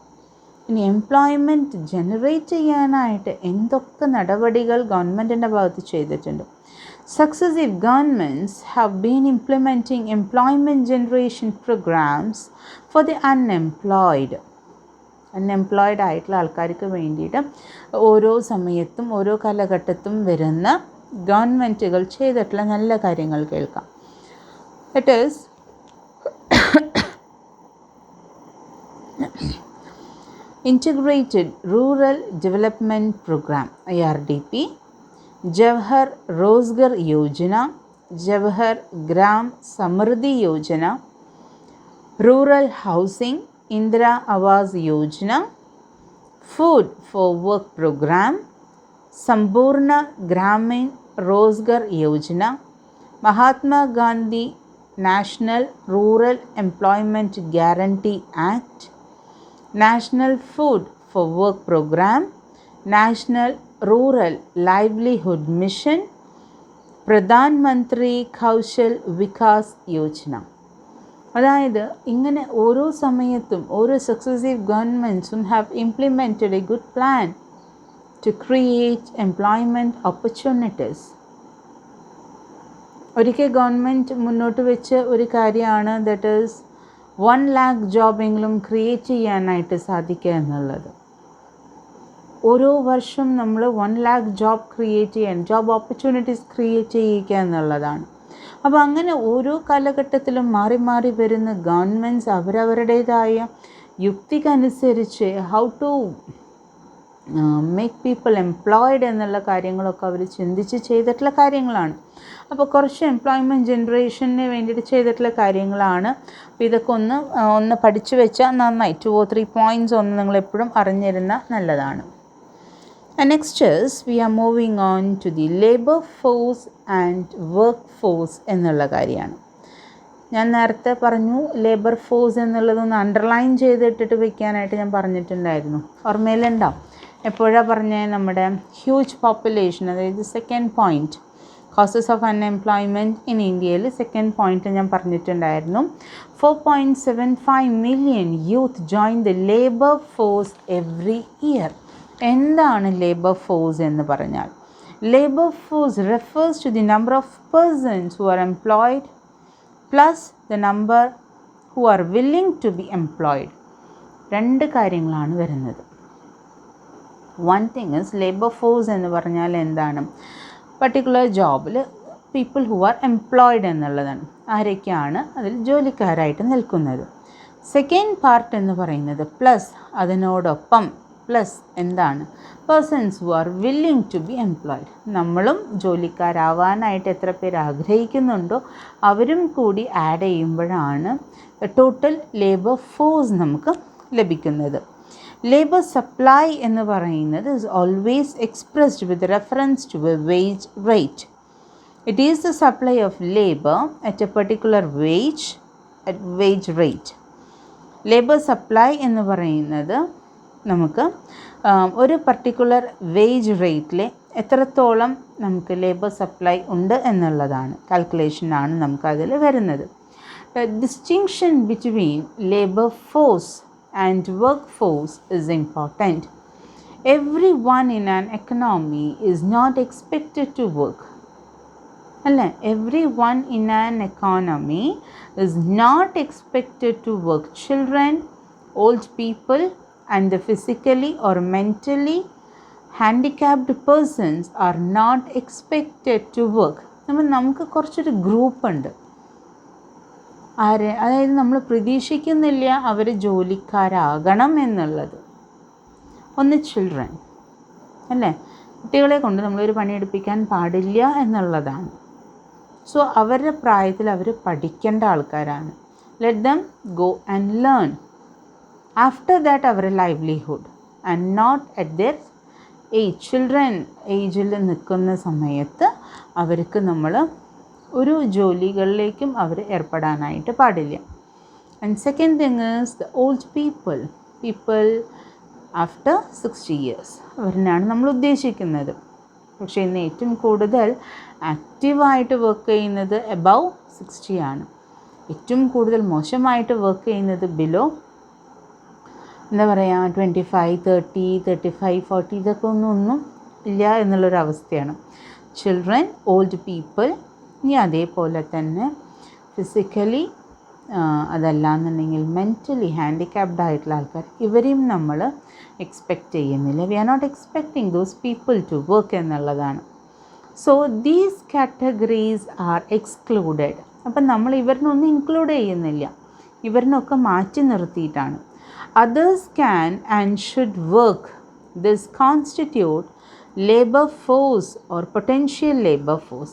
ഇനി employment generate ചെയ്യാനായിട്ട് എന്തൊക്കെ നടപടികൾ ഗവൺമെൻറ്റിൻ്റെ ഭാഗത്ത് ചെയ്തിട്ടുണ്ട്. Successive governments have been implementing employment generation programs for the unemployed. Unemployed ആയിട്ടുള്ള ആൾക്കാർക്ക് വേണ്ടിയിട്ട് ഓരോ സമയത്തും ഓരോ കാലഘട്ടത്തും വരുന്ന ഗവൺമെൻറ്റുകൾ ചെയ്തിട്ടുള്ള നല്ല കാര്യങ്ങൾ കേൾക്കാം. It is Integrated Rural Development Program IRDP, Jawahar Rozgar Yojana, Jawahar Gram Samriddhi Yojana, Rural Housing, Indira Awas Yojana, Food for Work Program, Sambhurna Gramin Rozgar Yojana, Mahatma Gandhi National Rural Employment Guarantee Act, National Food for Work Program, National Rural Livelihood Mission, Pradhan Mantri Kaushal Vikas Yojana. അതായത് ഇങ്ങനെ ഓരോ സമയത്തും ഓരോ successive ഗവൺമെൻറ്റ്സും have implemented a good plan to create employment opportunities. ഒരിക്കൽ government മുന്നോട്ട് വെച്ച ഒരു കാര്യമാണ് ദറ്റ് ഈസ് 1 lakh ജോബെങ്കിലും ക്രിയേറ്റ് ചെയ്യാനായിട്ട് സാധിക്കുക എന്നുള്ളത്. ഓരോ വർഷം നമ്മൾ 1 lakh ജോബ് ക്രിയേറ്റ് ചെയ്യാൻ, ജോബ് ഓപ്പർച്യൂണിറ്റീസ് ക്രിയേറ്റ് ചെയ്യിക്കുക എന്നുള്ളതാണ്. അപ്പോൾ അങ്ങനെ ഓരോ കാലഘട്ടത്തിലും മാറി മാറി വരുന്ന ഗവൺമെൻറ്റ്സ് അവരവരുടേതായ യുക്തിക്കനുസരിച്ച് how to make people employed എന്നുള്ള കാര്യങ്ങളൊക്കെ അവർ ചിന്തിച്ച് ചെയ്തിട്ടുള്ള കാര്യങ്ങളാണ്. അപ്പോൾ കുറച്ച് എംപ്ലോയ്മെൻറ്റ് ജനറേഷന് വേണ്ടിയിട്ട് ചെയ്തിട്ടുള്ള കാര്യങ്ങളാണ്. അപ്പോൾ ഇതൊക്കെ ഒന്ന് പഠിച്ചു വെച്ചാൽ നന്നായി. 2 or 3 പോയിൻറ്റ്സ് ഒന്ന് നിങ്ങളെപ്പോഴും അറിഞ്ഞിരുന്ന നല്ലതാണ്. Next we are moving on to the labour force and work force എന്നുള്ള കാര്യമാണ്. ഞാൻ നേരത്തെ പറഞ്ഞു ലേബർ ഫോഴ്സ് എന്നുള്ളതൊന്ന് അണ്ടർലൈൻ ചെയ്തിട്ടിട്ട് വയ്ക്കാനായിട്ട് ഞാൻ പറഞ്ഞിട്ടുണ്ടായിരുന്നു. ഓർമ്മയിലുണ്ടാവും. എപ്പോഴാണ് പറഞ്ഞത്? നമ്മുടെ ഹ്യൂജ് പോപ്പുലേഷൻ, അതായത് second point, causes of unemployment in ഇന്ത്യയിൽ സെക്കൻഡ് പോയിൻറ്റ് ഞാൻ പറഞ്ഞിട്ടുണ്ടായിരുന്നു. 4.75 million youth join the labour force every year. എന്താണ് ലേബർ ഫോഴ്സ് എന്ന് പറഞ്ഞാൽ? Labour force refers to the number of persons who are employed plus the number who are willing to be employed. 2 കാര്യങ്ങളാണ് വരുന്നത്. One thing is labour force എന്ന് പറഞ്ഞാൽ എന്താണ്? Particular ജോബിൽ people who are employed എന്നുള്ളതാണ്. ആരൊക്കെയാണ് അതിൽ ജോലിക്കാരായിട്ട് നിൽക്കുന്നത്. സെക്കൻഡ് പാർട്ട് എന്ന് പറയുന്നത് പ്ലസ്, അതിനോടൊപ്പം പ്ലസ് എന്താണ്? Persons who are willing to be employed. നമ്മളും ജോലിക്കാരാവാനായിട്ട് എത്ര പേര് ആഗ്രഹിക്കുന്നുണ്ടോ അവരും കൂടി ആഡ് ചെയ്യുമ്പോഴാണ് ടോട്ടൽ ലേബർ ഫോഴ്സ് നമുക്ക് ലഭിക്കുന്നത്. ലേബർ സപ്ലൈ എന്ന് പറയുന്നത് is always expressed with reference to a wage rate. It is the supply of labor at a particular wage rate. Labour supply എന്ന് പറയുന്നത് നമുക്ക് ഒരു പർട്ടിക്കുലർ വേജ് റേറ്റിൽ എത്രത്തോളം നമുക്ക് ലേബർ സപ്ലൈ ഉണ്ട് എന്നുള്ളതാണ്, കാൽക്കുലേഷനാണ് നമുക്കതിൽ വരുന്നത്. Distinction between labour force and workforce is important. everyone in an economy is not expected to work. അല്ലേ, everyone in an economy is not expected to work. Children, old people and the physically or mentally handicapped persons are not expected to work. നമുക്ക് കുറച്ചൊരു ഗ്രൂപ്പുണ്ട്, അതായത് നമ്മൾ പ്രതീക്ഷിക്കുന്നില്ല അവർ ജോലിക്കാരാകണം എന്നുള്ളത്. ഒന്ന് children, അല്ലേ, കുട്ടികളെ കൊണ്ട് നമ്മളൊരു പണിയെടുപ്പിക്കാൻ പാടില്ല എന്നുള്ളതാണ്. സോ അവരുടെ പ്രായത്തിൽ അവർ പഠിക്കേണ്ട ആൾക്കാരാണ്. Let them go and learn. After that അവരുടെ livelihood and not at their age. Children ഏജിൽ നിൽക്കുന്ന സമയത്ത് അവർക്ക് നമ്മൾ ഒരു ജോലികളിലേക്കും അവർ ഏർപ്പെടാനായിട്ട് പാടില്ല. And second thing is the old people after 60 years അവരിനാണ് നമ്മൾ ഉദ്ദേശിക്കുന്നത്. പക്ഷേ ഇന്ന് ഏറ്റവും കൂടുതൽ ആക്റ്റീവായിട്ട് വർക്ക് ചെയ്യുന്നത് എബവ് 60 ആണ്. ഏറ്റവും കൂടുതൽ മോശമായിട്ട് വർക്ക് ചെയ്യുന്നത് ബിലോ എന്താ പറയുക 25, 30, 35, 40 ഇതൊക്കെ ഒന്നും ഇല്ല എന്നുള്ളൊരവസ്ഥയാണ്. ചിൽഡ്രൻ, ഓൾഡ് പീപ്പിൾ, ഇനി അതേപോലെ തന്നെ ഫിസിക്കലി അതല്ലാന്നുണ്ടെങ്കിൽ മെൻ്റലി ഹാൻഡിക്യാപ്ഡ് ആയിട്ടുള്ള ആൾക്കാർ, ഇവരെയും നമ്മൾ എക്സ്പെക്റ്റ് ചെയ്യുന്നില്ല. We are not expecting those people to work എന്നുള്ളതാണ്. So these categories are excluded. അപ്പം നമ്മൾ ഇവരിനൊന്നും ഇൻക്ലൂഡ് ചെയ്യുന്നില്ല, ഇവരിനൊക്കെ മാറ്റി നിർത്തിയിട്ടാണ്. Others can and should work. This constitute labor force or potential labor force.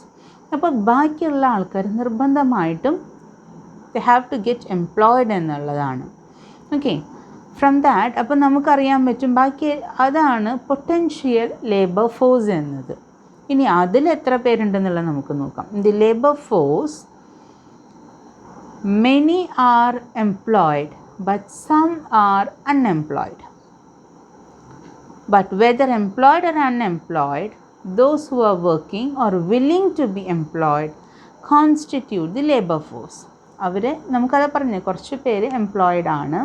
അപ്പോൾ ബാക്കിയുള്ള ആൾക്കാർ നിർബന്ധമായിട്ടും they have to get employed എന്നുള്ളതാണ്. ഓക്കെ, ഫ്രം ദാറ്റ് അപ്പോൾ നമുക്കറിയാൻ പറ്റും ബാക്കി അതാണ് പൊട്ടൻഷ്യൽ ലേബർ ഫോഴ്സ് എന്നത്. ഇനി അതിൽ എത്ര പേരുണ്ടെന്നുള്ളത് നമുക്ക് നോക്കാം. The labour force, many are employed but some are unemployed. But whether employed or unemployed, those who are working or willing to be employed constitute the labor force. അവർ നമുക്കത് പറഞ്ഞു, കുറച്ച് പേര് എംപ്ലോയിഡ് ആണ്,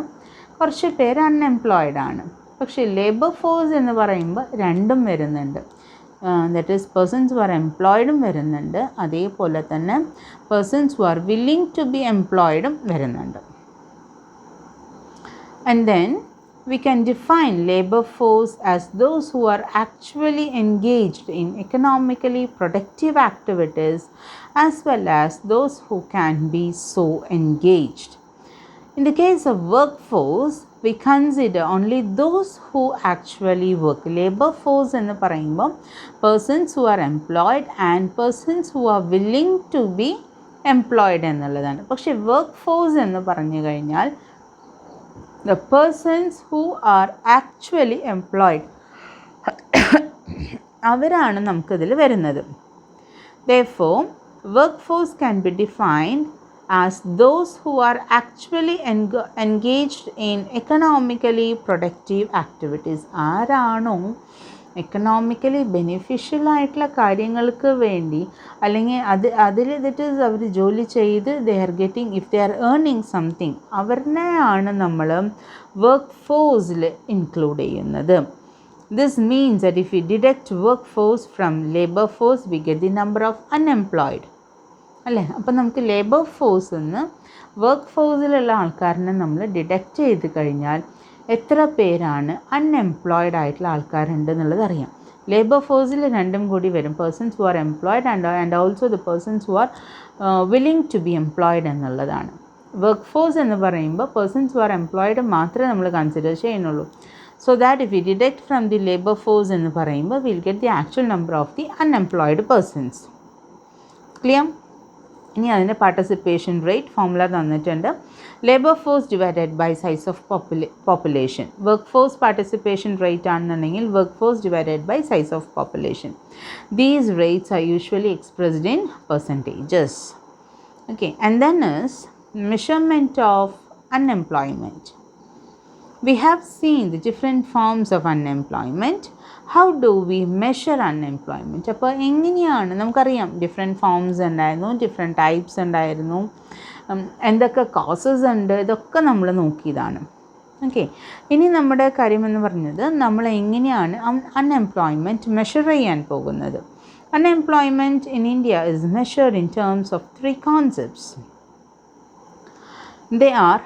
കുറച്ച് പേര് അൺഎംപ്ലോയിഡ് ആണ്. പക്ഷേ ലേബർ ഫോഴ്സ് എന്ന് പറയുമ്പോൾ രണ്ടും വരുന്നുണ്ട്. That is persons who are എംപ്ലോയിഡും വരുന്നുണ്ട്, അതേപോലെ തന്നെ persons who are willing to be എംപ്ലോയിഡും വരുന്നുണ്ട്. And then we can define labor force as those who are actually engaged in economically productive activities as well as those who can be so engaged. In the case of workforce, we consider only those who actually work. Labor force എന്ന് പറയുമ്പോൾ persons who are employed and persons who are willing to be employed എന്നുള്ളതാണ്. പക്ഷേ work force എന്ന് പറഞ്ഞു കഴിഞ്ഞാൽ the persons who are actually employed അവരാണ് നമുക്കിതിൽ വരുന്നത്. Therefore, workforce can be defined as those who are actually engaged in economically productive activities. ആരാണോ economically beneficial ആയിട്ടുള്ള കാര്യങ്ങൾക്ക് വേണ്ടി അല്ലെങ്കിൽ അതിൽ ദറ്റ് ഈസ് അവർ ജോലി ചെയ്ത് they are getting, if they are earning something, അവരെയാണ് നമ്മൾ വർക്ക് ഫോഴ്സിൽ ഇൻക്ലൂഡ് ചെയ്യുന്നത്. This means that if you deduct work force from labour force we get the number of unemployed, അല്ലേ? അപ്പം നമുക്ക് ലേബർ ഫോഴ്സിൽ നിന്ന് വർക്ക് ഫോഴ്സിലുള്ള ആൾക്കാരനെ നമ്മൾ ഡിഡക്റ്റ് ചെയ്ത് കഴിഞ്ഞാൽ എത്ര പേരാണ് അൺഎംപ്ലോയിഡ് ആയിട്ടുള്ള ആൾക്കാരുണ്ട് എന്നുള്ളത് അറിയാം. ലേബർ ഫോഴ്സിൽ രണ്ടും കൂടി വരും, persons who are employed and also the persons who are willing to be employed എന്നുള്ളതാണ്. വർക്ക് ഫോഴ്സ് എന്ന് പറയുമ്പോൾ പേഴ്സൺസ് ഹു ആർ എംപ്ലോയിഡ് മാത്രമേ നമ്മൾ കൺസിഡർ ചെയ്യുന്നുള്ളൂ. So that if you deduct from the labour force എന്ന് പറയുമ്പോൾ will get the actual number of the unemployed persons. Clear? ഇനി അതിൻ്റെ പാർട്ടിസിപ്പേഷൻ റേറ്റ് ഫോർമുല തന്നിട്ടുണ്ട്. Labour force divided by size of population. Work force participation rate ആണെന്നുണ്ടെങ്കിൽ work force divided by size of population. These rates are usually expressed in percentages. Okay, and then is measurement of unemployment. We have seen the different forms of unemployment. How do we measure unemployment? അപ്പോൾ എങ്ങനെയാണ് നമുക്കറിയാം, different forms ഉണ്ടായിരുന്നു, different types ഉണ്ടായിരുന്നു, എന്തൊക്കെ causes ഉണ്ട്, ഇതൊക്കെ നമ്മൾ നോക്കിയതാണ്. ഓക്കെ, ഇനി നമ്മുടെ കാര്യമെന്ന് പറഞ്ഞത് നമ്മൾ എങ്ങനെയാണ് അൺഎംപ്ലോയ്മെൻറ്റ് മെഷർ ചെയ്യാൻ പോകുന്നത്. Unemployment in India is measured in terms of 3 concepts. They are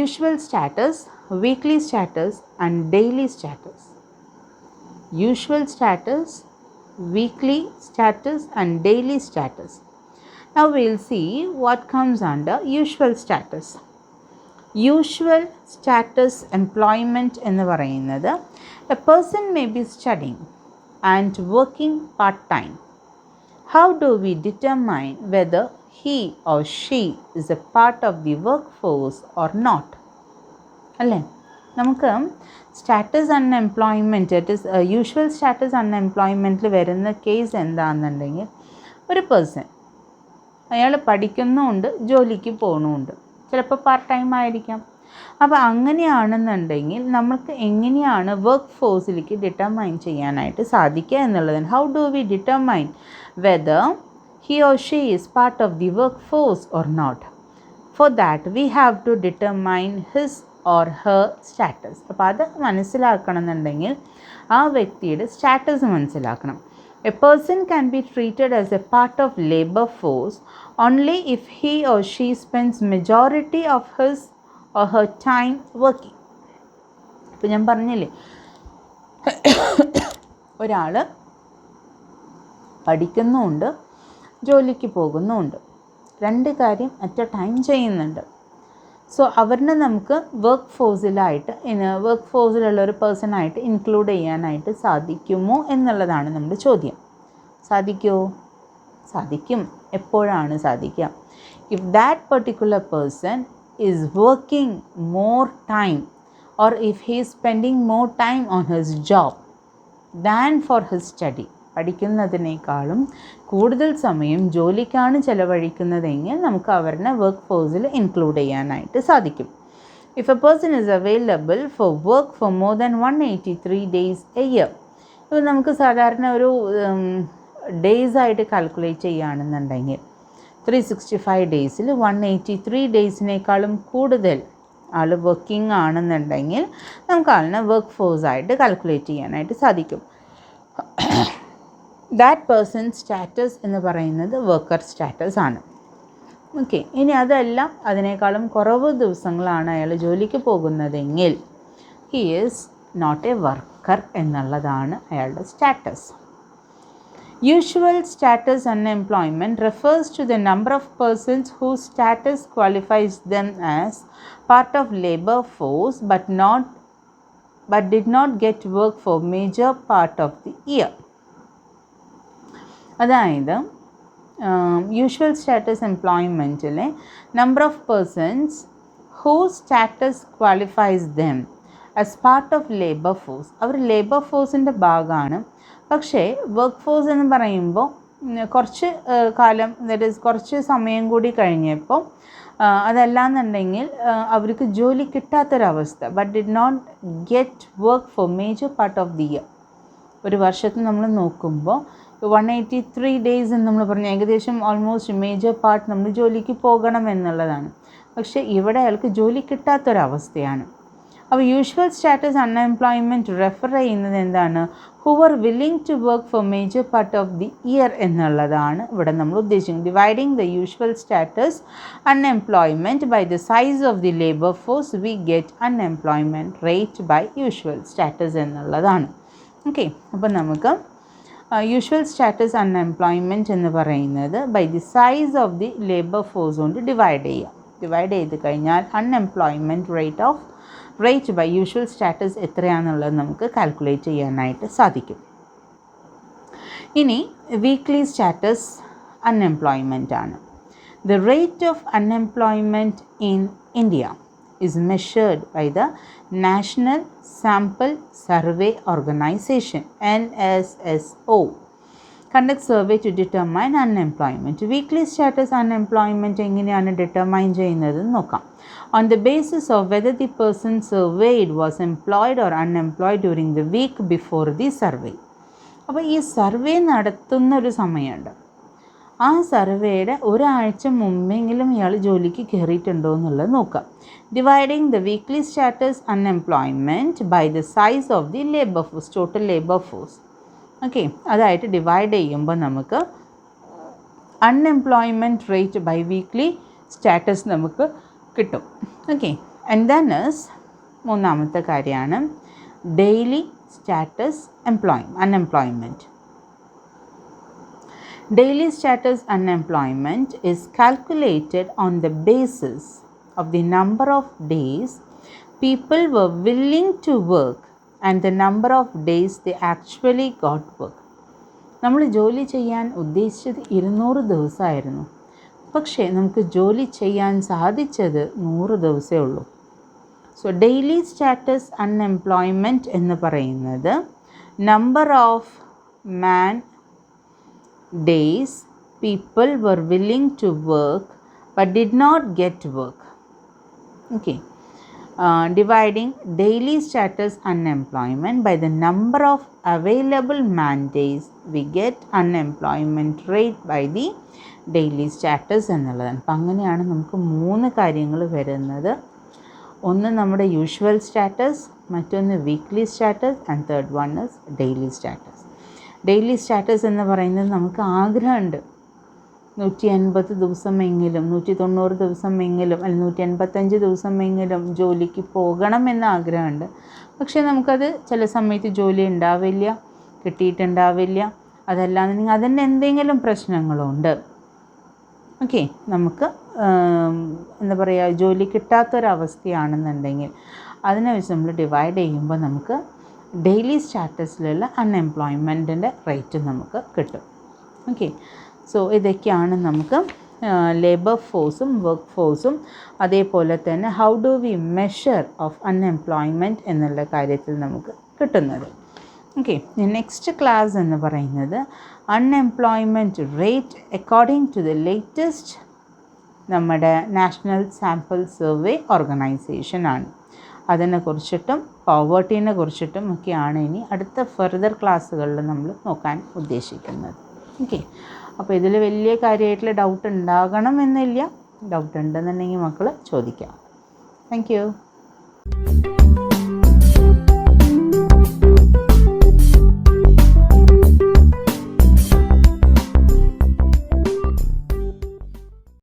usual status, weekly status and daily status. Usual status, weekly status and daily status. Now we will see what comes under usual status. Usual status employment എന്ന് പറയുന്നത് a person may be studying and working part time. How do we determine whether he or she is a part of the workforce or not? അല്ലേ, നമുക്ക് status unemployment, it is usual status അൺഎംപ്ലോയ്മെൻറ്റിൽ വരുന്ന case എന്താണെന്നുണ്ടെങ്കിൽ ഒരു person അയാൾ പഠിക്കുന്നുമുണ്ട് ജോലിക്ക് പോകണമുണ്ട്, ചിലപ്പോൾ part time ആയിരിക്കാം. അപ്പോൾ അങ്ങനെയാണെന്നുണ്ടെങ്കിൽ നമുക്ക് എങ്ങനെയാണ് വർക്ക് ഫോഴ്സിലേക്ക് ഡിറ്റർമൈൻ ചെയ്യാനായിട്ട് സാധിക്കുക എന്നുള്ളതാണ്. How do V determine whether he or she is part of the workforce or not? For that we have to determine his or her status. അപ്പോൾ അത് മനസ്സിലാക്കണമെന്നുണ്ടെങ്കിൽ ആ വ്യക്തിയുടെ സ്റ്റാറ്റസ് മനസ്സിലാക്കണം. A person can be treated as a part of labor force only if he or she spends majority of his or her time working. ഇപ്പോൾ ഞാൻ പറഞ്ഞില്ലേ, ഒരാൾ പഠിക്കുന്നുമുണ്ട് ജോലിക്ക് പോകുന്നുമുണ്ട്, രണ്ട് കാര്യം അറ്റ് എ ടൈം ചെയ്യുന്നുണ്ട്. സോ അവരിനെ നമുക്ക് വർക്ക് ഫോഴ്സിലുള്ള ഒരു പേഴ്സണായിട്ട് ഇൻക്ലൂഡ് ചെയ്യാനായിട്ട് സാധിക്കുമോ എന്നുള്ളതാണ് നമ്മുടെ ചോദ്യം. സാധിക്കുമോ? സാധിക്കും. എപ്പോഴാണ് സാധിക്കുക? If that particular person is working more time or if he is spending more time on his job than for his study. പഠിക്കുന്നതിനേക്കാളും കൂടുതൽ സമയം ജോലിക്കാണ് ചിലവഴിക്കുന്നതെങ്കിൽ നമുക്ക് അവരുടെ വർക്ക് ഫോഴ്സിൽ ഇൻക്ലൂഡ് ചെയ്യാനായിട്ട് സാധിക്കും. If A person is available for work for more than 183 days a year. ഇപ്പോൾ നമുക്ക് സാധാരണ ഒരു ഡേയ്സ് ആയിട്ട് കാൽക്കുലേറ്റ് ചെയ്യുകയാണെന്നുണ്ടെങ്കിൽ 365 daysൽ 183 daysനേക്കാളും കൂടുതൽ ആൾ വർക്കിംഗ് ആണെന്നുണ്ടെങ്കിൽ നമുക്ക് ആളിനെ വർക്ക് ഫോഴ്സായിട്ട് കാൽക്കുലേറ്റ് ചെയ്യാനായിട്ട് സാധിക്കും. ദാറ്റ് പേഴ്സൺ സ്റ്റാറ്റസ് എന്ന് പറയുന്നത് വർക്കർ സ്റ്റാറ്റസ് ആണ്. ഓക്കെ, ഇനി അതെല്ലാം അതിനേക്കാളും കുറവ് ദിവസങ്ങളാണ് അയാൾ ജോലിക്ക് പോകുന്നതെങ്കിൽ he is not a worker എന്നുള്ളതാണ് അയാളുടെ status. Usual status unemployment refers to the number of persons whose status qualifies them as part of labor force but did not get work for major part of the year. അതായത് usual status എംപ്ലോയ്മെൻറ്റിലെ number of persons whose status qualifies them as part of labour force. അവർ labour ഫോഴ്സിൻ്റെ ഭാഗമാണ്, പക്ഷേ work force എന്ന് പറയുമ്പോൾ കുറച്ച് കാലം, ദാറ്റ് ഈസ് കുറച്ച് സമയം കൂടി കഴിഞ്ഞപ്പോൾ അതല്ലാന്നുണ്ടെങ്കിൽ അവർക്ക് ജോലി കിട്ടാത്തൊരവസ്ഥ, but did not get work for major part of the year. ഒരു വർഷത്തിൽ നമ്മൾ നോക്കുമ്പോൾ 183 days എന്ന് നമ്മൾ പറഞ്ഞു, ഏകദേശം ഓൾമോസ്റ്റ് മേജർ പാർട്ട് നമ്മൾ ജോലിക്ക് പോകണം എന്നുള്ളതാണ്. പക്ഷേ ഇവിടെ അയാൾക്ക് ജോലി കിട്ടാത്തൊരവസ്ഥയാണ്. അപ്പോൾ യൂഷ്വൽ സ്റ്റാറ്റസ് അൺഎംപ്ലോയ്മെൻറ്റ് റെഫർ ചെയ്യുന്നത് എന്താണ്? Who are willing to work for major part of the year എന്നുള്ളതാണ് ഇവിടെ നമ്മൾ ഉദ്ദേശിക്കുന്നത്. Dividing the usual status unemployment by the size of the labour force we get unemployment rate by usual status എന്നുള്ളതാണ്. Okay, അപ്പോൾ നമുക്ക് usual status unemployment എന്ന് പറയുന്നത് by the size of the labour force കൊണ്ട് ഡിവൈഡ് ചെയ്യാം. Divide ചെയ്ത് കഴിഞ്ഞാൽ unemployment rate by usual status എത്രയാണെന്നുള്ളത് നമുക്ക് കാൽക്കുലേറ്റ് ചെയ്യാനായിട്ട് സാധിക്കും. ഇനി വീക്ക്ലി സ്റ്റാറ്റസ് അൺഎംപ്ലോയ്മെൻ്റ് ആണ്. The rate of unemployment in India is measured by the National Sample Survey Organization NSSO conduct survey to determine unemployment. Weekly status unemployment എങ്ങനെയാണ് determine ചെയ്യുന്നത് നോക്കാം. On the basis of whether the person surveyed was employed or unemployed during the week before the survey. അപ്പോൾ ഈ survey നടത്തുന്നൊരു സമയമുണ്ട്, ആ ആ സർവേയുടെ ഒരാഴ്ച മുമ്പെങ്കിലും ഇയാൾ ജോലിക്ക് കയറിയിട്ടുണ്ടോ എന്നുള്ളത് നോക്കാം. Dividing the weekly status unemployment by the size of the labour force, total labour force. Okay, അതായിട്ട് ഡിവൈഡ് ചെയ്യുമ്പോൾ നമുക്ക് unemployment rate by weekly status നമുക്ക് കിട്ടും. ഓക്കെ, ആൻഡ് ദെൻ ഇസ് മൂന്നാമത്തെ കാര്യമാണ് daily status unemployment. Daily status unemployment is calculated on the basis of the number of days people were willing to work and the number of days they actually got work. നമ്മൾ ജോലി ചെയ്യാൻ ഉദ്ദേശിച്ചത് 200 ദിവസമായിരുന്നു, പക്ഷേ നമുക്ക് ജോലി ചെയ്യാൻ സാധിച്ചത് 100 ദിവസമേ ഉള്ളൂ. സോ ഡെയിലി സ്റ്റാറ്റസ് അൺഎംപ്ലോയ്മെൻറ്റ് എന്ന് പറയുന്നത് number of man days people were willing to work but did not get work. Okay, dividing daily status unemployment by the number of available man days, we get unemployment rate by the daily status എന്നുള്ളതാണ്. അപ്പം അങ്ങനെയാണ് നമുക്ക് 3 കാര്യങ്ങൾ വരുന്നത്. ഒന്ന് നമ്മുടെ usual status, മറ്റൊന്ന് weekly status, and third one is daily status. Daily status എന്ന് പറയുന്നത് നമുക്ക് ആഗ്രഹമുണ്ട് 180 ദിവസമെങ്കിലും 190 ദിവസമെങ്കിലും അല്ലെങ്കിൽ 185 ദിവസമെങ്കിലും ജോലിക്ക് പോകണമെന്ന് ആഗ്രഹമുണ്ട്. പക്ഷേ നമുക്കത് ചില സമയത്ത് ജോലി ഉണ്ടാവില്ല, കിട്ടിയിട്ടുണ്ടാവില്ല. അതല്ലാന്നുണ്ടെങ്കിൽ അതിൻ്റെ എന്തെങ്കിലും പ്രശ്നങ്ങളുണ്ട്. ഓക്കെ, നമുക്ക് എന്താ പറയുക, ജോലി കിട്ടാത്തൊരവസ്ഥയാണെന്നുണ്ടെങ്കിൽ അതിനെ വെച്ച് നമ്മൾ ഡിവൈഡ് ചെയ്യുമ്പോൾ നമുക്ക് ഡെയിലി സ്റ്റാറ്റസിലുള്ള അൺഎംപ്ലോയ്മെൻറ്റിൻ്റെ റേറ്റ് നമുക്ക് കിട്ടും. ഓക്കെ, സോ ഇതൊക്കെയാണ് നമുക്ക് ലേബർ ഫോഴ്സും വർക്ക് ഫോഴ്സും അതേപോലെ തന്നെ how do we measure of unemployment എന്നുള്ള കാര്യത്തിൽ നമുക്ക് കിട്ടുന്നത്. ഓക്കെ, നെക്സ്റ്റ് ക്ലാസ് എന്ന് പറയുന്നത് unemployment rate according to the latest നമ്മുടെ നാഷണൽ സാമ്പിൾ സർവേ ഓർഗനൈസേഷൻ ആണ്. അതിനെക്കുറിച്ചിട്ടും പോവർട്ടീനെ കുറിച്ചിട്ടും ഒക്കെയാണ് ഇനി അടുത്ത ഫർദർ ക്ലാസ്സുകളിൽ നമ്മൾ നോക്കാൻ ഉദ്ദേശിക്കുന്നത്. ഓക്കെ, അപ്പോൾ ഇതിൽ വലിയ കാര്യമായിട്ടുള്ള ഡൗട്ട് ഉണ്ടാകണമെന്നില്ല. ഡൗട്ട് ഉണ്ടെന്നുണ്ടെങ്കിൽ മക്കൾ ചോദിക്കാം. Thank you.